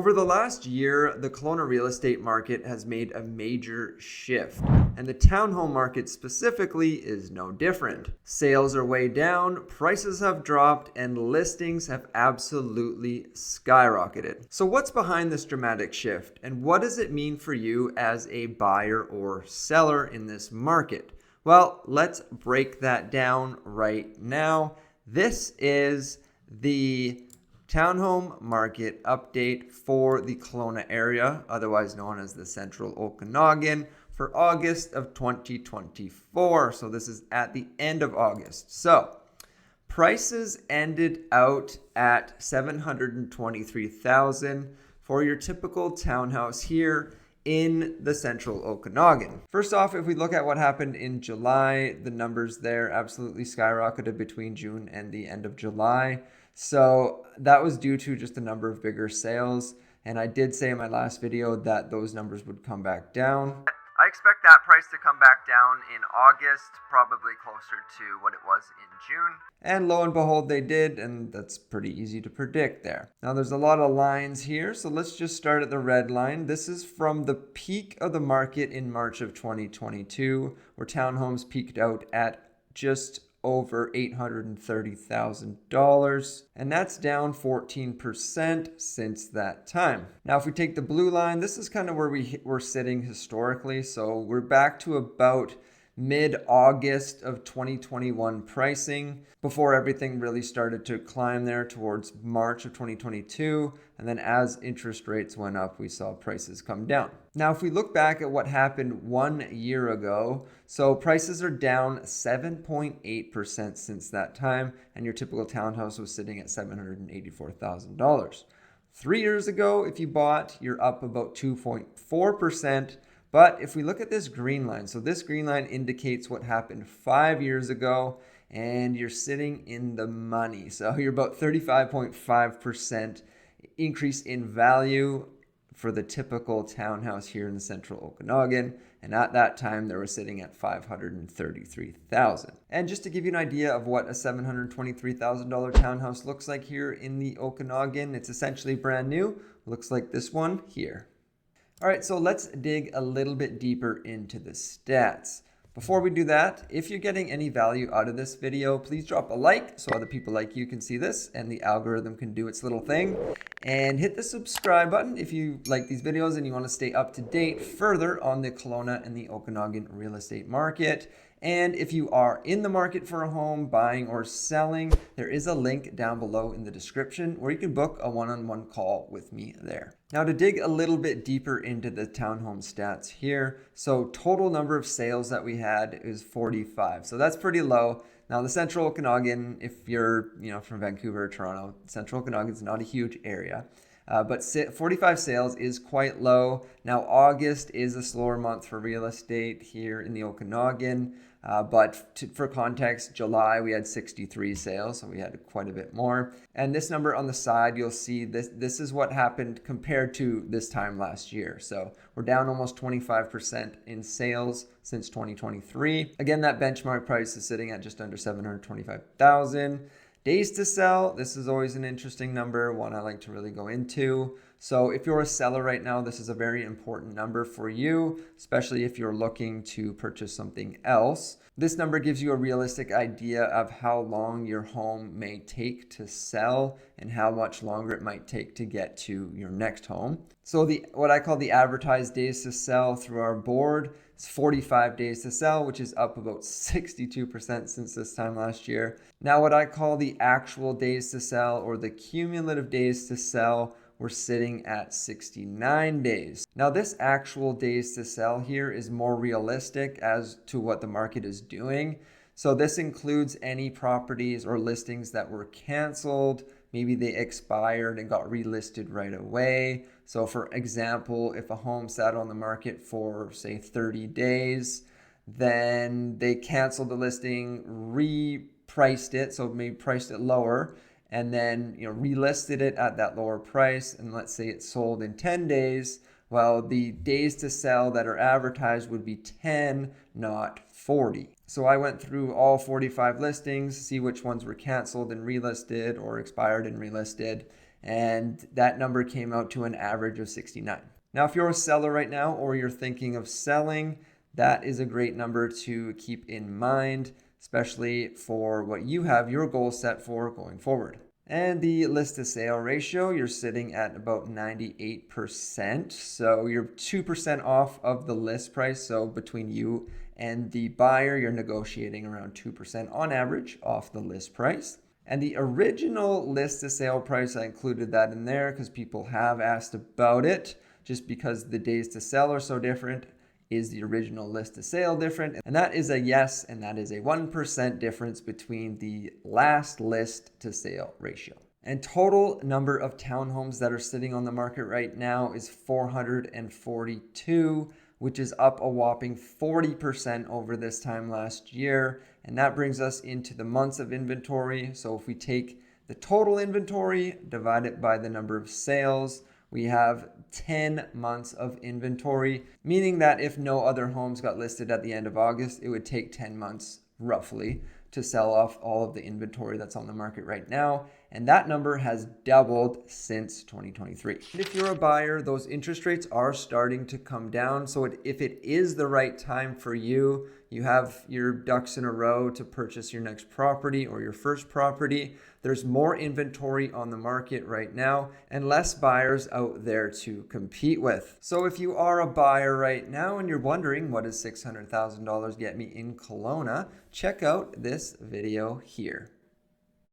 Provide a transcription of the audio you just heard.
Over the last year, the Kelowna real estate market has made a major shift, and the townhome market specifically is no different. Sales are way down, prices have dropped, and listings have absolutely skyrocketed. So what's behind this dramatic shift, and what does it mean for you as a buyer or seller in this market? Well, let's break that down right now. This is the townhome market update for the Kelowna area, otherwise known as the Central Okanagan, for August of 2024. So this is at the end of August. So prices ended out at $723,000 for your typical townhouse here in the Central Okanagan. First off, if we look at what happened in July, the numbers there absolutely skyrocketed between June and the end of July. So that was due to just the number of bigger sales. And I did say in my last video that those numbers would come back down. I expect that price to come back down in August, probably closer to what it was in June. And lo and behold, they did, and that's pretty easy to predict there. Now there's a lot of lines here, so let's just start at the red line. This is from the peak of the market in March of 2022, where townhomes peaked out at just over $830,000, and that's down 14% since that time. Now, if we take the blue line, this is kind of where we're sitting historically. So we're back to about mid-August of 2021 pricing before everything really started to climb there towards March of 2022. And then as interest rates went up, we saw prices come down. Now, if we look back at what happened 1 year ago, so prices are down 7.8% since that time, and your typical townhouse was sitting at $784,000. 3 years ago, if you bought, you're up about 2.4%. But if we look at this green line, so this green line indicates what happened 5 years ago, and you're sitting in the money. So you're about 35.5% increase in value for the typical townhouse here in the Central Okanagan. And at that time, they were sitting at $533,000. And just to give you an idea of what a $723,000 townhouse looks like here in the Okanagan, it's essentially brand new. Looks like this one here. All right, so let's dig a little bit deeper into the stats. Before we do that, if you're getting any value out of this video, please drop a like so other people like you can see this and the algorithm can do its little thing. And hit the subscribe button if you like these videos and you want to stay up to date further on the Kelowna and the Okanagan real estate market. And if you are in the market for a home, buying or selling, there is a link down below in the description where you can book a one-on-one call with me there. Now to dig a little bit deeper into the townhome stats here. So total number of sales that we had is 45. So that's pretty low. Now the Central Okanagan, if you're from Vancouver or Toronto, Central Okanagan is not a huge area. But 45 sales is quite low. Now, August is a slower month for real estate here in the Okanagan. For context, July we had 63 sales, so we had quite a bit more. And this number on the side, you'll see this is what happened compared to this time last year. So we're down almost 25% in sales since 2023. Again, that benchmark price is sitting at just under $725,000. Days to sell, this is always an interesting number, one I like to really go into. So if you're a seller right now, this is a very important number for you, especially if you're looking to purchase something else. This number gives you a realistic idea of how long your home may take to sell and how much longer it might take to get to your next home. So what I call the advertised days to sell through our board is 45 days to sell, which is up about 62% since this time last year. Now what I call the actual days to sell or the cumulative days to sell, we're sitting at 69 days. Now this actual days to sell here is more realistic as to what the market is doing. So this includes any properties or listings that were canceled. Maybe they expired and got relisted right away. So for example, if a home sat on the market for say 30 days, then they canceled the listing, repriced it, so maybe priced it lower, and then relisted it at that lower price, and let's say it sold in 10 days, well, the days to sell that are advertised would be 10, not 40. So I went through all 45 listings, see which ones were canceled and relisted or expired and relisted, and that number came out to an average of 69. Now, if you're a seller right now or you're thinking of selling, that is a great number to keep in mind, especially for what you have your goal set for going forward. And the list to sale ratio, you're sitting at about 98%. So you're 2% off of the list price. So between you and the buyer, you're negotiating around 2% on average off the list price. And the original list to sale price, I included that in there because people have asked about it, just because the days to sell are so different. Is the original list to sale different? And that is a yes, and that is a 1% difference between the last list to sale ratio. And total number of townhomes that are sitting on the market right now is 442, which is up a whopping 40% over this time last year. And that brings us into the months of inventory. So if we take the total inventory, divide it by the number of sales, we have 10 months of inventory, meaning that if no other homes got listed at the end of August, it would take 10 months roughly to sell off all of the inventory that's on the market right now. And that number has doubled since 2023. And if you're a buyer, those interest rates are starting to come down. So if it is the right time for you, you have your ducks in a row to purchase your next property or your first property, there's more inventory on the market right now and less buyers out there to compete with. So if you are a buyer right now and you're wondering what does $600,000 get me in Kelowna, check out this video here.